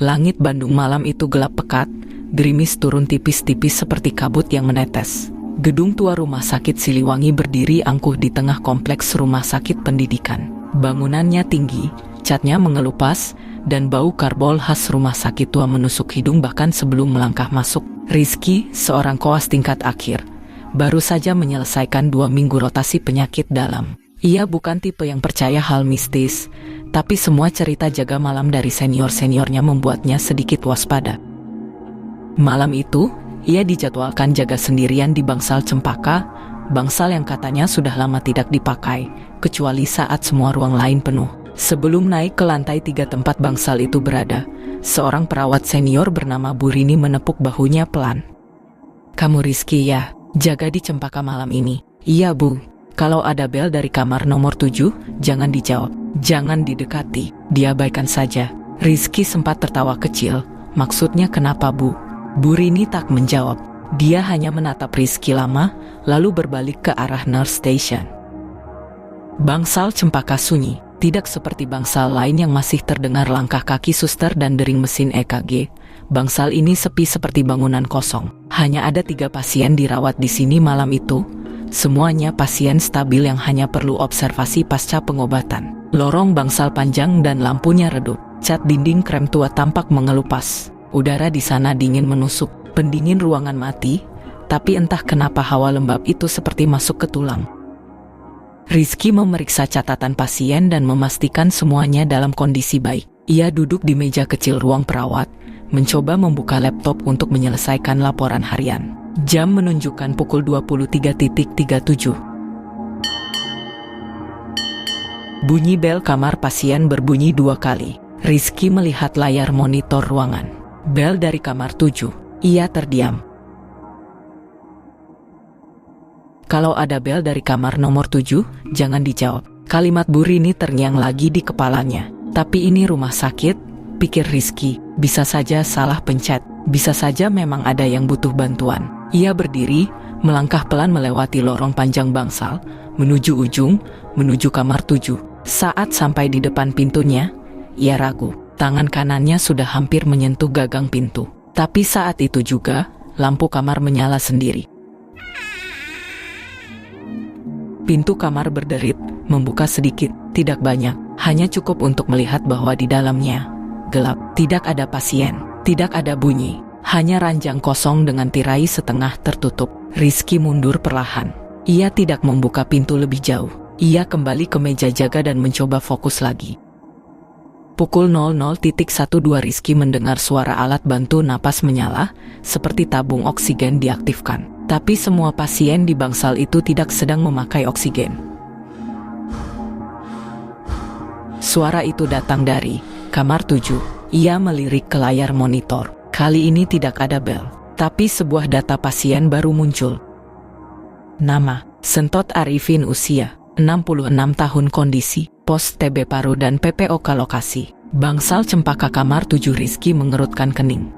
Langit Bandung malam itu gelap pekat, gerimis turun tipis-tipis seperti kabut yang menetes. Gedung tua Rumah Sakit Siliwangi berdiri angkuh di tengah kompleks rumah sakit pendidikan. Bangunannya tinggi, catnya mengelupas, dan bau karbol khas rumah sakit tua menusuk hidung bahkan sebelum melangkah masuk. Rizky, seorang koas tingkat akhir, baru saja menyelesaikan 2 minggu rotasi penyakit dalam. Ia bukan tipe yang percaya hal mistis, tapi semua cerita jaga malam dari senior-seniornya membuatnya sedikit waspada. Malam itu, ia dijadwalkan jaga sendirian di bangsal Cempaka, bangsal yang katanya sudah lama tidak dipakai, kecuali saat semua ruang lain penuh. Sebelum naik ke lantai 3 tempat bangsal itu berada, seorang perawat senior bernama Bu Rini menepuk bahunya pelan. "Kamu Rizky ya, jaga di Cempaka malam ini." "Iya Bu. Kalau ada bel dari kamar nomor 7, jangan dijawab, jangan didekati, diabaikan saja." Rizky sempat tertawa kecil. "Maksudnya kenapa Bu?" Bu Rini tak menjawab. Dia hanya menatap Rizky lama, lalu berbalik ke arah nurse station. Bangsal Cempaka sunyi, tidak seperti bangsal lain yang masih terdengar langkah kaki suster dan dering mesin EKG. Bangsal ini sepi seperti bangunan kosong. Hanya ada 3 pasien dirawat di sini malam itu. Semuanya pasien stabil yang hanya perlu observasi pasca pengobatan. Lorong bangsal panjang dan lampunya redup. Cat dinding krem tua tampak mengelupas. Udara di sana dingin menusuk. Pendingin ruangan mati, tapi entah kenapa hawa lembab itu seperti masuk ke tulang. Rizky memeriksa catatan pasien dan memastikan semuanya dalam kondisi baik. Ia duduk di meja kecil ruang perawat, mencoba membuka laptop untuk menyelesaikan laporan harian. Jam menunjukkan pukul 23.37. Bunyi bel kamar pasien berbunyi 2 kali. Rizky melihat layar monitor ruangan. Bel dari kamar 7. Ia terdiam. "Kalau ada bel dari kamar nomor 7, jangan dijawab." Kalimat Bu Rini terngiang lagi di kepalanya. Tapi ini rumah sakit, pikir Rizky. Bisa saja salah pencet. Bisa saja memang ada yang butuh bantuan. Ia berdiri, melangkah pelan melewati lorong panjang bangsal, menuju ujung, menuju kamar 7. Saat sampai di depan pintunya, ia ragu. Tangan kanannya sudah hampir menyentuh gagang pintu. Tapi saat itu juga, lampu kamar menyala sendiri. Pintu kamar berderit, membuka sedikit, tidak banyak, hanya cukup untuk melihat bahwa di dalamnya gelap. Tidak ada pasien, tidak ada bunyi. Hanya ranjang kosong dengan tirai setengah tertutup. Rizky mundur perlahan. Ia tidak membuka pintu lebih jauh. Ia kembali ke meja jaga dan mencoba fokus lagi. Pukul 00.12 Rizky mendengar suara alat bantu napas menyala, seperti tabung oksigen diaktifkan. Tapi semua pasien di bangsal itu tidak sedang memakai oksigen. Suara itu datang dari kamar 7. Ia melirik ke layar monitor. Kali ini tidak ada bel, tapi sebuah data pasien baru muncul. Nama, Sentot Arifin, usia 66 tahun, kondisi, pos TB paru dan PPOK lokasi, bangsal Cempaka kamar 7. Rizky mengerutkan kening.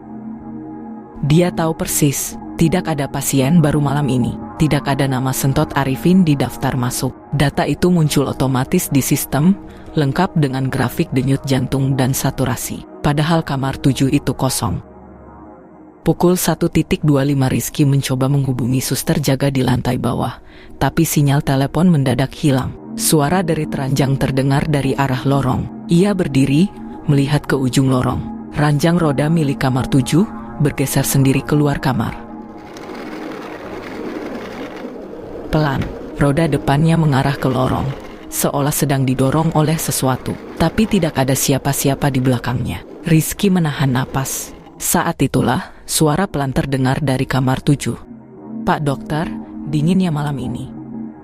Dia tahu persis, tidak ada pasien baru malam ini, tidak ada nama Sentot Arifin di daftar masuk. Data itu muncul otomatis di sistem, lengkap dengan grafik denyut jantung dan saturasi. Padahal kamar 7 itu kosong. Pukul 1.25 Rizky mencoba menghubungi suster jaga di lantai bawah, tapi sinyal telepon mendadak hilang. Suara derit ranjang terdengar dari arah lorong. Ia berdiri, melihat ke ujung lorong. Ranjang roda milik kamar 7 bergeser sendiri keluar kamar. Pelan, roda depannya mengarah ke lorong, seolah sedang didorong oleh sesuatu, tapi tidak ada siapa-siapa di belakangnya. Rizky menahan napas. Saat itulah, suara pelan terdengar dari kamar 7. "Pak dokter, dinginnya malam ini."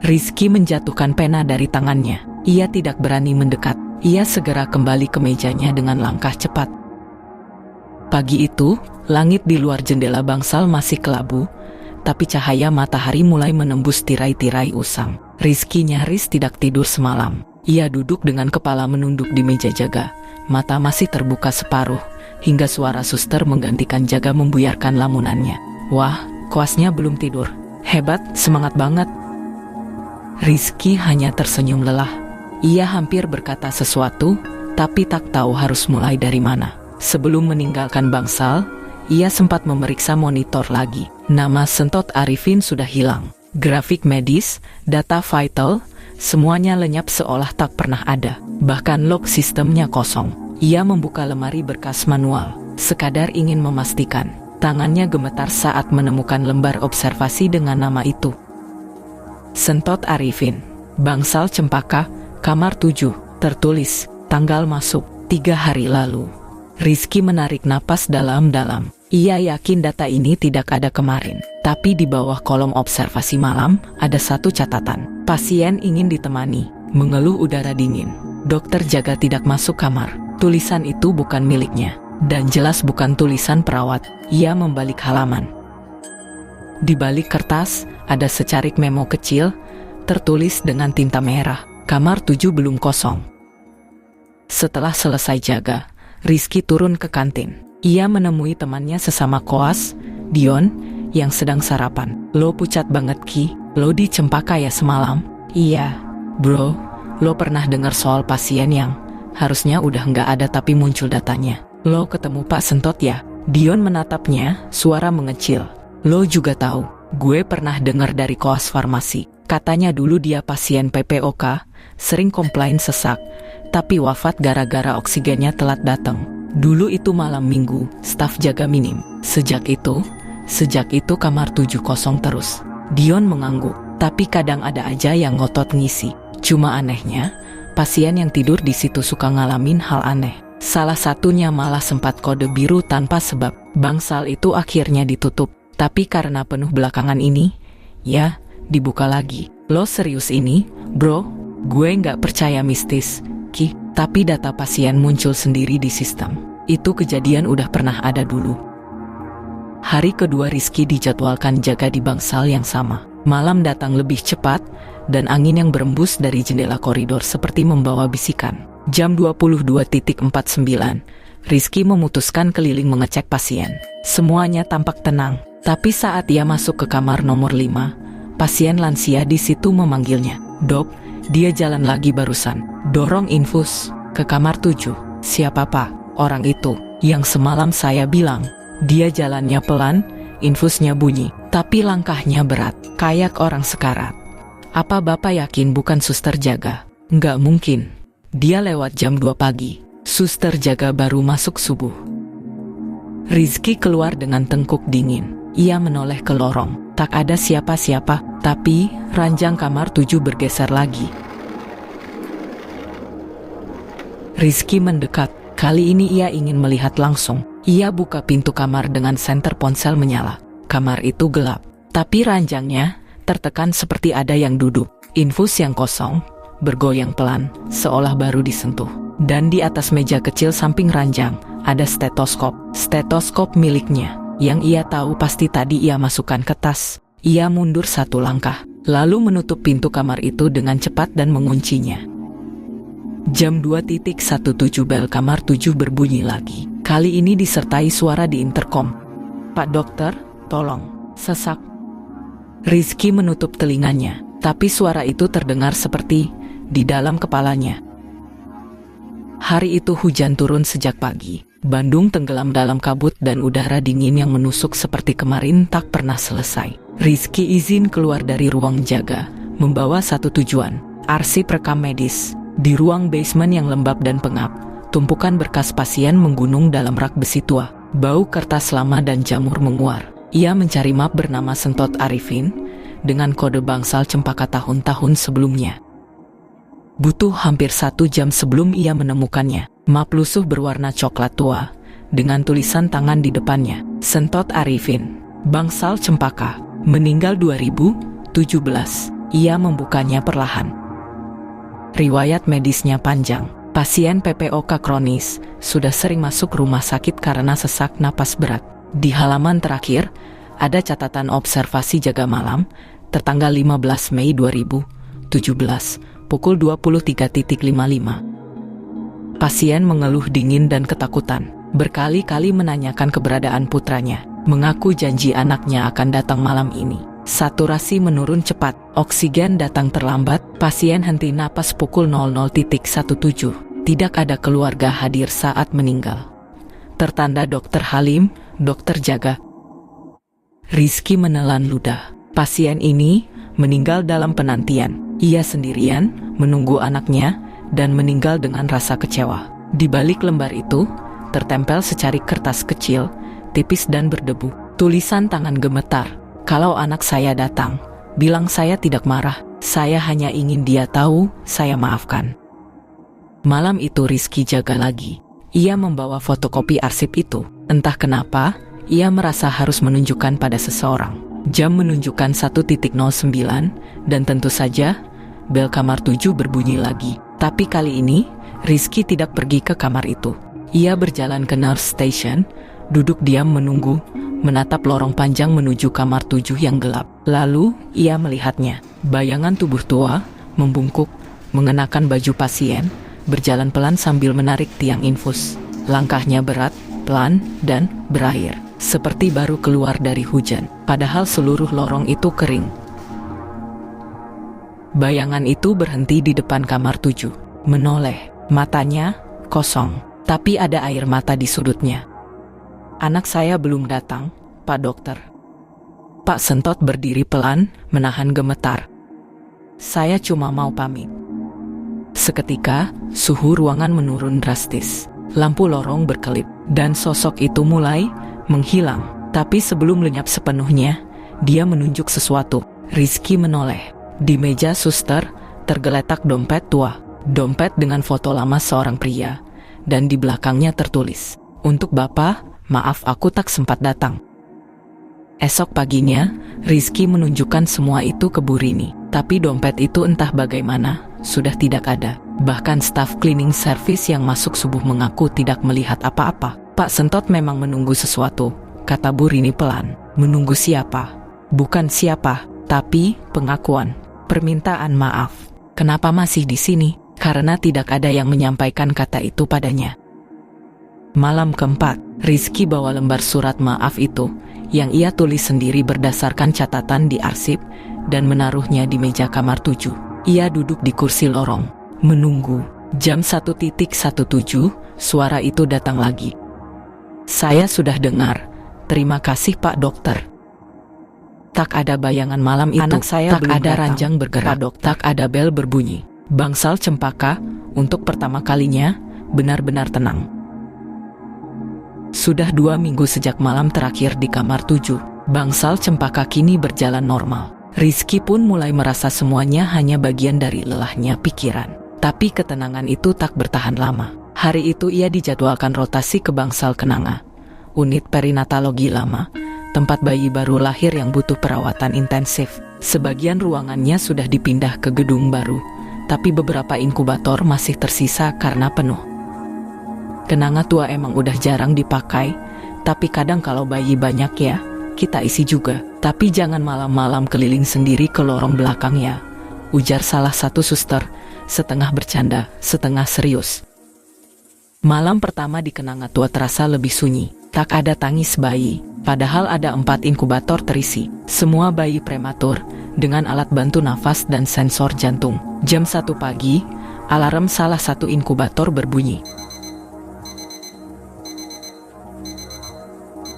Rizky menjatuhkan pena dari tangannya. Ia tidak berani mendekat. Ia segera kembali ke mejanya dengan langkah cepat. Pagi itu, langit di luar jendela bangsal masih kelabu, tapi cahaya matahari mulai menembus tirai-tirai usang. Rizky nyaris tidak tidur semalam. Ia duduk dengan kepala menunduk di meja jaga. Mata masih terbuka separuh, hingga suara suster menggantikan jaga membuyarkan lamunannya. "Wah, koasnya belum tidur. Hebat, semangat banget." Rizky hanya tersenyum lelah. Ia hampir berkata sesuatu, tapi tak tahu harus mulai dari mana. Sebelum meninggalkan bangsal, ia sempat memeriksa monitor lagi. Nama Sentot Arifin sudah hilang. Grafik medis, data vital, semuanya lenyap seolah tak pernah ada. Bahkan log sistemnya kosong. Ia membuka lemari berkas manual, sekadar ingin memastikan. Tangannya gemetar saat menemukan lembar observasi dengan nama itu. Sentot Arifin, Bangsal Cempaka, kamar 7, tertulis, tanggal masuk, 3 hari lalu. Rizky menarik napas dalam-dalam. Ia yakin data ini tidak ada kemarin. Tapi di bawah kolom observasi malam, ada satu catatan. Pasien ingin ditemani, mengeluh udara dingin. Dokter jaga tidak masuk kamar. Tulisan itu bukan miliknya. Dan jelas bukan tulisan perawat. Ia membalik halaman. Di balik kertas, ada secarik memo kecil, tertulis dengan tinta merah. Kamar 7 belum kosong. Setelah selesai jaga, Rizky turun ke kantin. Ia menemui temannya sesama koas, Dion, yang sedang sarapan. Lo pucat banget Ki, lo di Cempaka ya semalam? Iya, bro, lo pernah dengar soal pasien yang harusnya udah nggak ada tapi muncul datanya. Lo ketemu Pak Sentot ya? Dion menatapnya, suara mengecil. Lo juga tahu, gue pernah dengar dari koas farmasi. Katanya dulu dia pasien PPOK, sering komplain sesak, tapi wafat gara-gara oksigennya telat datang. Dulu itu malam minggu, staf jaga minim. Sejak itu kamar 7 kosong terus. Dion mengangguk, tapi kadang ada aja yang ngotot ngisi. Cuma anehnya, pasien yang tidur di situ suka ngalamin hal aneh. Salah satunya malah sempat kode biru tanpa sebab. Bangsal itu akhirnya ditutup, tapi karena penuh belakangan ini, ya, dibuka lagi. Lo serius ini, bro? Gue nggak percaya mistis, Ki. Tapi data pasien muncul sendiri di sistem. Itu kejadian udah pernah ada dulu. Hari kedua Rizky dijadwalkan jaga di bangsal yang sama. Malam datang lebih cepat, dan angin yang berembus dari jendela koridor seperti membawa bisikan. Jam 22.49, Rizky memutuskan keliling mengecek pasien. Semuanya tampak tenang, tapi saat ia masuk ke kamar nomor 5, pasien lansia di situ memanggilnya. Dok, dia jalan lagi barusan. Dorong infus ke kamar 7. Siapa Pak? Orang itu yang semalam saya bilang. Dia jalannya pelan, infusnya bunyi, tapi langkahnya berat, kayak orang sekarat. Apa Bapak yakin bukan suster jaga? Nggak mungkin. Dia lewat jam 2 pagi. Suster jaga baru masuk subuh. Rizky keluar dengan tengkuk dingin. Ia menoleh ke lorong. Tak ada siapa-siapa, tapi ranjang kamar 7 bergeser lagi. Rizky mendekat. Kali ini ia ingin melihat langsung. Ia buka pintu kamar dengan senter ponsel menyala. Kamar itu gelap, tapi ranjangnya tertekan seperti ada yang duduk. Infus yang kosong bergoyang pelan, seolah baru disentuh. Dan di atas meja kecil samping ranjang ada stetoskop. Stetoskop miliknya, yang ia tahu pasti tadi ia masukkan ke tas. Ia mundur 1 langkah, lalu menutup pintu kamar itu dengan cepat dan menguncinya. Jam 2.17 bel kamar 7 berbunyi lagi. Kali ini disertai suara di interkom. Pak dokter, tolong, sesak. Rizky menutup telinganya, tapi suara itu terdengar seperti di dalam kepalanya. Hari itu hujan turun sejak pagi. Bandung tenggelam dalam kabut dan udara dingin yang menusuk seperti kemarin tak pernah selesai. Rizky izin keluar dari ruang jaga, membawa satu tujuan, arsip rekam medis. Di ruang basement yang lembab dan pengap, tumpukan berkas pasien menggunung dalam rak besi tua. Bau kertas lama dan jamur menguar. Ia mencari map bernama Sentot Arifin, dengan kode bangsal Cempaka tahun-tahun sebelumnya. Butuh hampir 1 jam sebelum ia menemukannya. Map lusuh berwarna coklat tua, dengan tulisan tangan di depannya. Sentot Arifin, bangsal Cempaka, meninggal 2017. Ia membukanya perlahan. Riwayat medisnya panjang. Pasien PPOK kronis, sudah sering masuk rumah sakit karena sesak napas berat. Di halaman terakhir, ada catatan observasi jaga malam, tertanggal 15 Mei 2017, pukul 23.55. Pasien mengeluh dingin dan ketakutan. Berkali-kali menanyakan keberadaan putranya. Mengaku janji anaknya akan datang malam ini. Saturasi menurun cepat, oksigen datang terlambat, pasien henti napas pukul 00.17. Tidak ada keluarga hadir saat meninggal. Tertanda Dokter Halim, dokter jaga. Rizky menelan ludah. Pasien ini meninggal dalam penantian. Ia sendirian menunggu anaknya dan meninggal dengan rasa kecewa. Di balik lembar itu tertempel secari kertas kecil, tipis dan berdebu. Tulisan tangan gemetar. Kalau anak saya datang, bilang saya tidak marah. Saya hanya ingin dia tahu saya maafkan. Malam itu Rizky jaga lagi. Ia membawa fotokopi arsip itu. Entah kenapa, ia merasa harus menunjukkan pada seseorang. Jam menunjukkan 1.09 dan tentu saja bel kamar 7 berbunyi lagi. Tapi kali ini Rizky tidak pergi ke kamar itu. Ia berjalan ke nurse station, duduk diam menunggu, menatap lorong panjang menuju kamar 7 yang gelap. Lalu ia melihatnya. Bayangan tubuh tua, membungkuk, mengenakan baju pasien, berjalan pelan sambil menarik tiang infus. Langkahnya berat, pelan, dan berakhir. Seperti baru keluar dari hujan, padahal seluruh lorong itu kering. Bayangan itu berhenti di depan kamar 7, menoleh, matanya kosong, tapi ada air mata di sudutnya. Anak saya belum datang, Pak Dokter. Pak Sentot berdiri pelan, menahan gemetar. Saya cuma mau pamit. Seketika, suhu ruangan menurun drastis. Lampu lorong berkelip, dan sosok itu mulai menghilang. Tapi sebelum lenyap sepenuhnya, dia menunjuk sesuatu. Rizky menoleh. Di meja suster, tergeletak dompet tua. Dompet dengan foto lama seorang pria. Dan di belakangnya tertulis, "Untuk Bapak, maaf aku tak sempat datang." Esok paginya, Rizky menunjukkan semua itu ke Bu Rini. Tapi dompet itu entah bagaimana, sudah tidak ada. Bahkan staf cleaning service yang masuk subuh mengaku tidak melihat apa-apa. Pak Sentot memang menunggu sesuatu, kata Bu Rini pelan. Menunggu siapa? Bukan siapa, tapi pengakuan. Permintaan maaf. Kenapa masih di sini? Karena tidak ada yang menyampaikan kata itu padanya. Malam keempat, Rizky bawa lembar surat maaf itu, yang ia tulis sendiri berdasarkan catatan di arsip, dan menaruhnya di meja kamar 7. Ia duduk di kursi lorong, menunggu. Jam 1.17, suara itu datang lagi. Saya sudah dengar. Terima kasih Pak Dokter. Tak ada bayangan malam itu. Anak saya tak belum ada datang. Ranjang bergerak. Pak Dokter. Tak ada bel berbunyi. Bangsal Cempaka, untuk pertama kalinya, benar-benar tenang. Sudah 2 minggu sejak malam terakhir di kamar 7. Bangsal Cempaka kini berjalan normal. Rizky pun mulai merasa semuanya hanya bagian dari lelahnya pikiran. Tapi ketenangan itu tak bertahan lama. Hari itu ia dijadwalkan rotasi ke Bangsal Kenanga, unit perinatologi lama, tempat bayi baru lahir yang butuh perawatan intensif. Sebagian ruangannya sudah dipindah ke gedung baru, tapi beberapa inkubator masih tersisa karena penuh. Kenanga tua emang udah jarang dipakai, tapi kadang kalau bayi banyak ya, kita isi juga. Tapi jangan malam-malam keliling sendiri ke lorong belakang ya, ujar salah satu suster, setengah bercanda, setengah serius. Malam pertama di Kenanga tua terasa lebih sunyi. Tak ada tangis bayi, padahal ada 4 inkubator terisi. Semua bayi prematur, dengan alat bantu nafas dan sensor jantung. Jam 1 pagi, alarm salah satu inkubator berbunyi.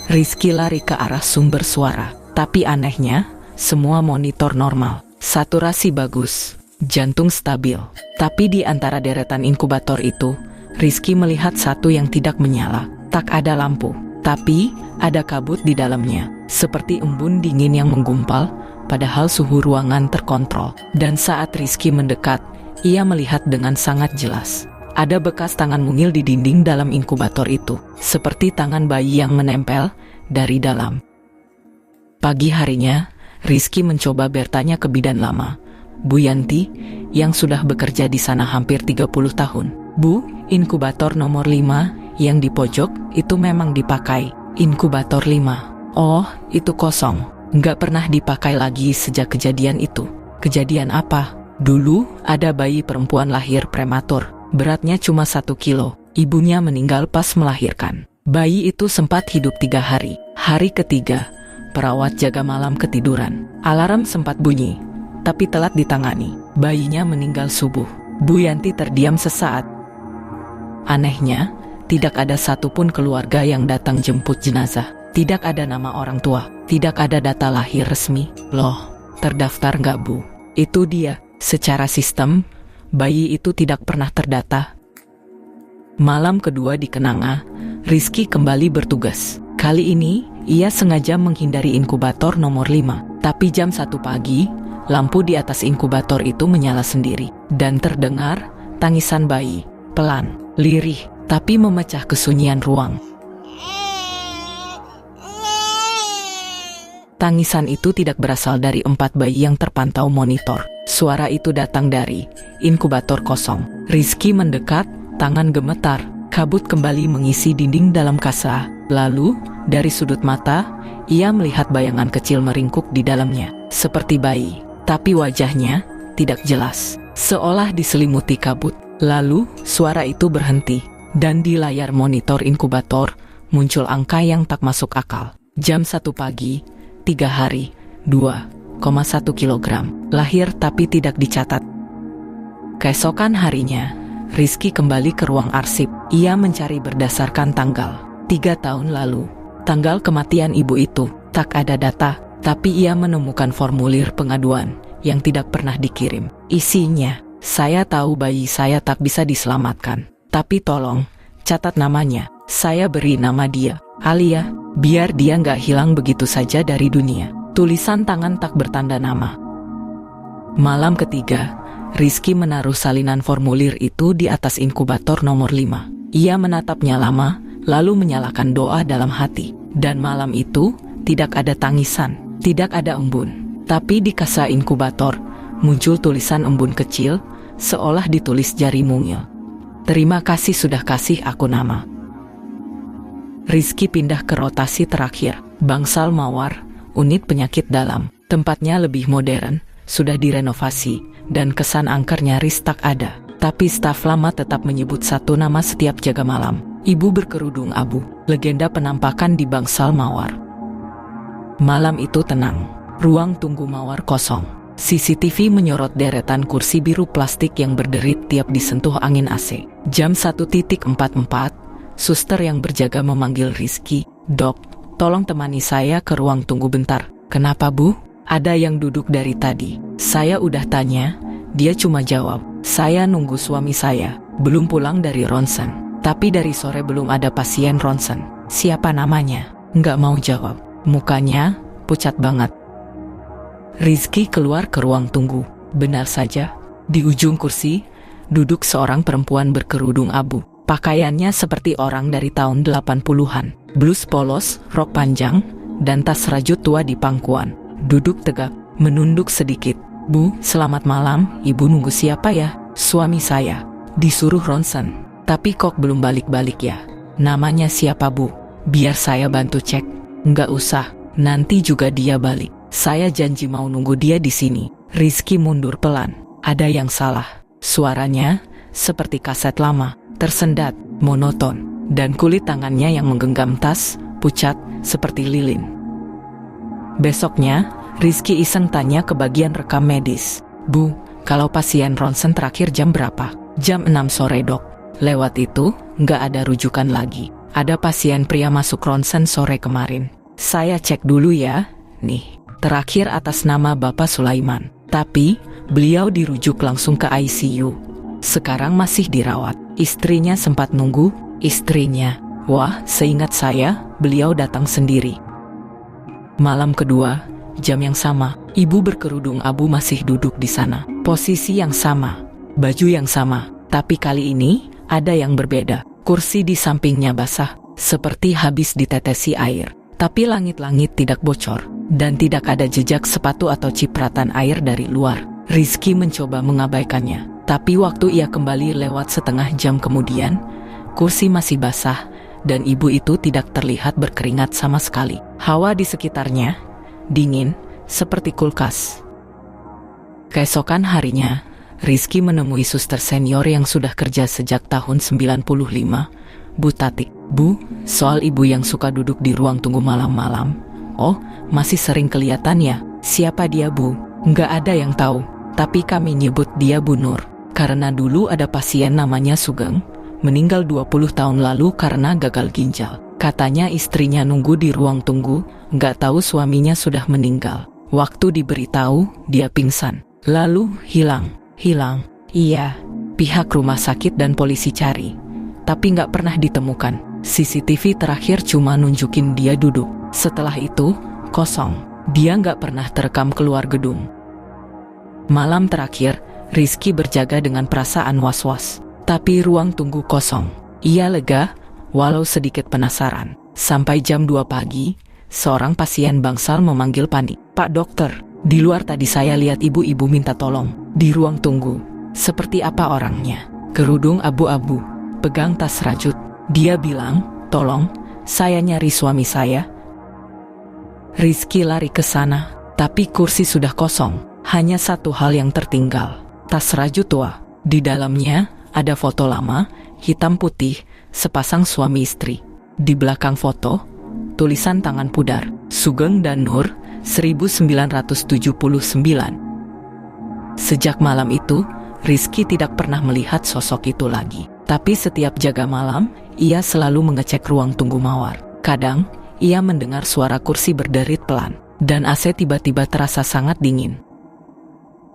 Rizky lari ke arah sumber suara, tapi anehnya, semua monitor normal, saturasi bagus, jantung stabil. Tapi di antara deretan inkubator itu, Rizky melihat satu yang tidak menyala. Tak ada lampu, tapi ada kabut di dalamnya, seperti embun dingin yang menggumpal, padahal suhu ruangan terkontrol. Dan saat Rizky mendekat, ia melihat dengan sangat jelas. Ada bekas tangan mungil di dinding dalam inkubator itu, seperti tangan bayi yang menempel dari dalam. Pagi harinya, Rizky mencoba bertanya ke bidan lama, Bu Yanti, yang sudah bekerja di sana hampir 30 tahun. Bu, inkubator nomor 5 yang di pojok itu memang dipakai. Inkubator 5. Oh, itu kosong. Nggak pernah dipakai lagi sejak kejadian itu. Kejadian apa? Dulu ada bayi perempuan lahir prematur. Beratnya cuma 1 kilo. Ibunya meninggal pas melahirkan. Bayi itu sempat hidup 3 hari. Hari ketiga, perawat jaga malam ketiduran. Alarm sempat bunyi, tapi telat ditangani. Bayinya meninggal subuh. Bu Yanti terdiam sesaat. Anehnya, Tidak ada satupun keluarga yang datang jemput jenazah. Tidak ada nama orang tua. Tidak ada data lahir resmi. Loh, terdaftar nggak Bu? Itu dia. Secara sistem, bayi itu tidak pernah terdata. Malam kedua di Kenanga, Rizky kembali bertugas. Kali ini, ia sengaja menghindari inkubator nomor 5. Tapi jam 1 pagi, lampu di atas inkubator itu menyala sendiri. Dan terdengar tangisan bayi. Pelan, lirih, tapi memecah kesunyian ruang. Tangisan itu tidak berasal dari 4 bayi yang terpantau monitor. Suara itu datang dari inkubator kosong. Rizky mendekat, tangan gemetar. Kabut kembali mengisi dinding dalam kasa. Lalu, dari sudut mata, ia melihat bayangan kecil meringkuk di dalamnya. Seperti bayi, tapi wajahnya tidak jelas. Seolah diselimuti kabut. Lalu, suara itu berhenti. Dan di layar monitor inkubator, muncul angka yang tak masuk akal. Jam 1 pagi, 3 hari, 2,1 kilogram. Lahir tapi tidak dicatat. Keesokan harinya, Rizky kembali ke ruang arsip. Ia mencari berdasarkan tanggal. 3 tahun lalu, tanggal kematian ibu itu. Tak ada data, tapi ia menemukan formulir pengaduan yang tidak pernah dikirim. Isinya, saya tahu bayi saya tak bisa diselamatkan. Tapi tolong, catat namanya. Saya beri nama dia, Alia, biar dia nggak hilang begitu saja dari dunia. Tulisan tangan tak bertanda nama. Malam ketiga, Rizky menaruh salinan formulir itu di atas inkubator nomor 5. Ia menatapnya lama, lalu menyalakan doa dalam hati. Dan malam itu, tidak ada tangisan, tidak ada embun. Tapi di kasa inkubator, muncul tulisan embun kecil, seolah ditulis jari mungil. Terima kasih sudah kasih aku nama. Rizky pindah ke rotasi terakhir, Bangsal Mawar, unit penyakit dalam. Tempatnya lebih modern, sudah direnovasi, dan kesan angker nyaris tak ada. Tapi staf lama tetap menyebut satu nama setiap jaga malam. Ibu berkerudung abu, legenda penampakan di Bangsal Mawar. Malam itu tenang, ruang tunggu Mawar kosong. CCTV menyorot deretan kursi biru plastik yang berderit tiap disentuh angin AC. Jam 1.44, suster yang berjaga memanggil Rizky. Dok, tolong temani saya ke ruang tunggu bentar. Kenapa Bu? Ada yang duduk dari tadi. Saya udah tanya, dia cuma jawab, saya nunggu suami saya, belum pulang dari ronsen. Tapi dari sore belum ada pasien ronsen. Siapa namanya? Nggak mau jawab. Mukanya pucat banget. Rizky keluar ke ruang tunggu. Benar saja, di ujung kursi, duduk seorang perempuan berkerudung abu. Pakaiannya seperti orang dari tahun 80-an. Blus polos, rok panjang, dan tas rajut tua di pangkuan. Duduk tegak, menunduk sedikit. Bu, selamat malam, ibu nunggu siapa ya? Suami saya. Disuruh ronsen, tapi kok belum balik-balik ya? Namanya siapa Bu? Biar saya bantu cek. Nggak usah, nanti juga dia balik. Saya janji mau nunggu dia di sini. Rizky mundur pelan. Ada yang salah. Suaranya seperti kaset lama, tersendat, monoton, dan kulit tangannya yang menggenggam tas pucat seperti lilin. Besoknya, Rizky iseng tanya ke bagian rekam medis. Bu, kalau pasien ronsen terakhir jam berapa? Jam 6 sore dok. Lewat itu, nggak ada rujukan lagi. Ada pasien pria masuk ronsen sore kemarin. Saya cek dulu ya. Nih, terakhir atas nama Bapak Sulaiman. Tapi, beliau dirujuk langsung ke ICU. Sekarang masih dirawat. Istrinya sempat nunggu. Istrinya, wah, seingat saya, beliau datang sendiri. Malam kedua, jam yang sama, ibu berkerudung abu masih duduk di sana. Posisi yang sama, baju yang sama, tapi kali ini ada yang berbeda. Kursi di sampingnya basah, seperti habis ditetesi air. Tapi langit-langit tidak bocor, dan tidak ada jejak sepatu atau cipratan air dari luar. Rizky mencoba mengabaikannya, tapi waktu ia kembali lewat setengah jam kemudian, kursi masih basah, dan ibu itu tidak terlihat berkeringat sama sekali. Hawa di sekitarnya dingin, seperti kulkas. Keesokan harinya, Rizky menemui suster senior yang sudah kerja sejak tahun 95, Bu Tatik. Bu, soal ibu yang suka duduk di ruang tunggu malam-malam. Oh, masih sering kelihatan ya? Siapa dia Bu? Nggak ada yang tahu, tapi kami nyebut dia Bu Nur. Karena dulu ada pasien namanya Sugeng, meninggal 20 tahun lalu karena gagal ginjal. Katanya istrinya nunggu di ruang tunggu, nggak tahu suaminya sudah meninggal. Waktu diberitahu, dia pingsan. Lalu hilang. Iya, pihak rumah sakit dan polisi cari, tapi nggak pernah ditemukan. CCTV terakhir cuma nunjukin dia duduk. Setelah itu, kosong. Dia nggak pernah terekam keluar gedung. Malam terakhir, Rizky berjaga dengan perasaan was-was. Tapi ruang tunggu kosong. Ia lega, walau sedikit penasaran. Sampai jam 2 pagi, seorang pasien bangsal memanggil panik. "Pak dokter, di luar tadi saya lihat ibu-ibu minta tolong. Di ruang tunggu. Seperti apa orangnya?" Kerudung abu-abu, pegang tas rajut. Dia bilang, "Tolong, saya nyari suami saya." Rizky lari ke sana, tapi kursi sudah kosong. Hanya satu hal yang tertinggal, tas rajut tua. Di dalamnya ada foto lama, hitam putih, sepasang suami istri. Di belakang foto, tulisan tangan pudar, Sugeng dan Nur, 1979. Sejak malam itu, Rizky tidak pernah melihat sosok itu lagi. Tapi setiap jaga malam, ia selalu mengecek ruang tunggu mawar. Kadang, ia mendengar suara kursi berderit pelan, dan AC tiba-tiba terasa sangat dingin.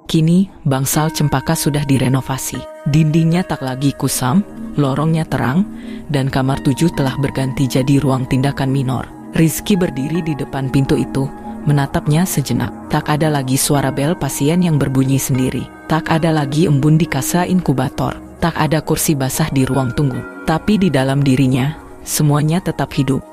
Kini, bangsal cempaka sudah direnovasi. Dindingnya tak lagi kusam, lorongnya terang, dan kamar 7 telah berganti jadi ruang tindakan minor. Rizky berdiri di depan pintu itu, menatapnya sejenak. Tak ada lagi suara bel pasien yang berbunyi sendiri. Tak ada lagi embun di kasa inkubator. Tak ada kursi basah di ruang tunggu. Tapi di dalam dirinya, semuanya tetap hidup.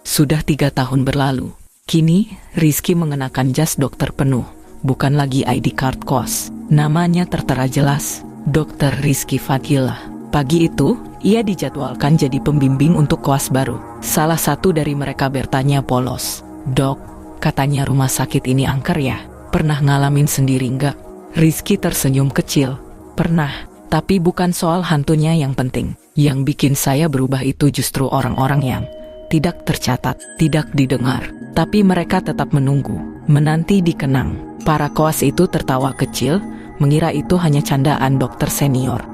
Sudah 3 tahun berlalu. Kini, Rizky mengenakan jas dokter penuh. Bukan lagi ID card kos. Namanya tertera jelas, Dr. Rizky Fadilah. Pagi itu, ia dijadwalkan jadi pembimbing untuk koas baru. Salah satu dari mereka bertanya polos, "Dok, katanya rumah sakit ini angker ya? Pernah ngalamin sendiri nggak?" Rizky tersenyum kecil. "Pernah, tapi bukan soal hantunya yang penting. Yang bikin saya berubah itu justru orang-orang yang tidak tercatat, tidak didengar. Tapi mereka tetap menunggu, menanti dikenang." Para koas itu tertawa kecil, mengira itu hanya candaan dokter senior.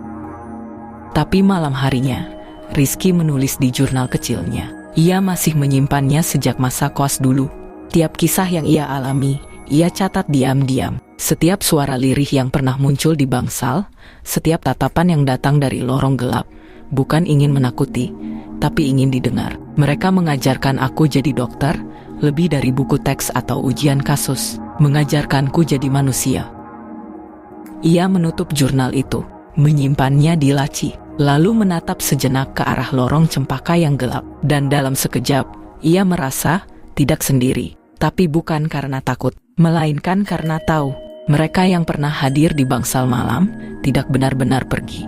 Tapi malam harinya, Rizky menulis di jurnal kecilnya. Ia masih menyimpannya sejak masa koas dulu. Tiap kisah yang ia alami, ia catat diam-diam. Setiap suara lirih yang pernah muncul di bangsal, setiap tatapan yang datang dari lorong gelap, bukan ingin menakuti, tapi ingin didengar. Mereka mengajarkan aku jadi dokter, lebih dari buku teks atau ujian kasus. Mengajarkanku jadi manusia. Ia menutup jurnal itu, menyimpannya di laci, lalu menatap sejenak ke arah lorong cempaka yang gelap. Dan dalam sekejap, ia merasa tidak sendiri. Tapi bukan karena takut, melainkan karena tahu, mereka yang pernah hadir di bangsal malam, tidak benar-benar pergi.